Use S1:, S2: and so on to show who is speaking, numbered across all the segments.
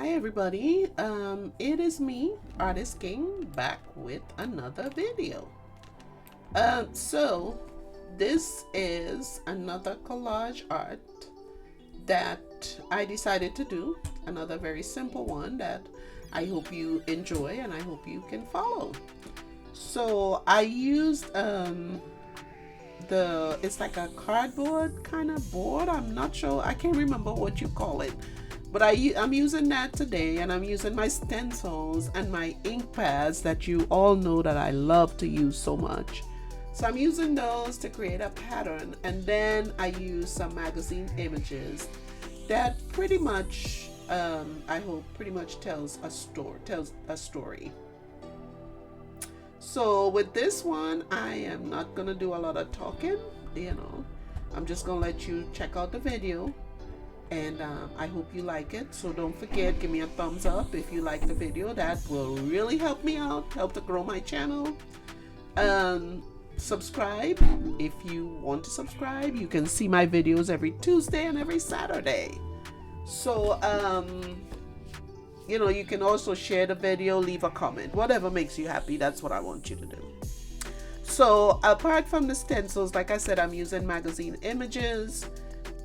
S1: Hi everybody, it is me, Artist King, back with another video. So this is another collage art that I decided to do, another very simple one that I hope you enjoy and I hope you can follow. So I used it's like a cardboard kind of board. I'm not sure, I can't remember what you call it. But I'm using that today, and I'm using my stencils and my ink pads that you all know that I love to use so much. So I'm using those to create a pattern, and then I use some magazine images that pretty much, I hope, pretty much tells a story. So with this one, I am not gonna do a lot of talking. I'm just gonna let you check out the video. And I hope you like it. So don't forget, give me a thumbs up if you like the video. That will really help me out, help to grow my channel. Subscribe if you want to subscribe. You can see my videos every Tuesday and every Saturday. So you can also share the video, leave a comment, whatever makes you happy. That's what I want you to do. So apart from the stencils, like I said, I'm using magazine images,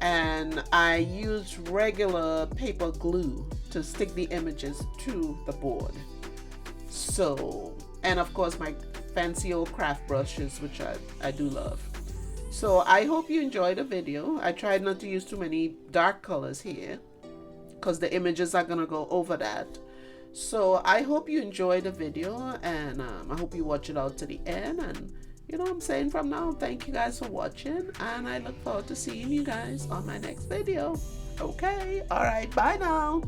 S1: and I use regular paper glue to stick the images to the board. So, and of course my fancy old craft brushes, which I do love. So I hope you enjoyed the video. I tried not to use too many dark colors here because the images are gonna go over that. So I hope you enjoyed the video, and I hope you watch it out to the end. And you know what I'm saying, from now, thank you guys for watching, and I look forward to seeing you guys on my next video. Okay, all right, bye now.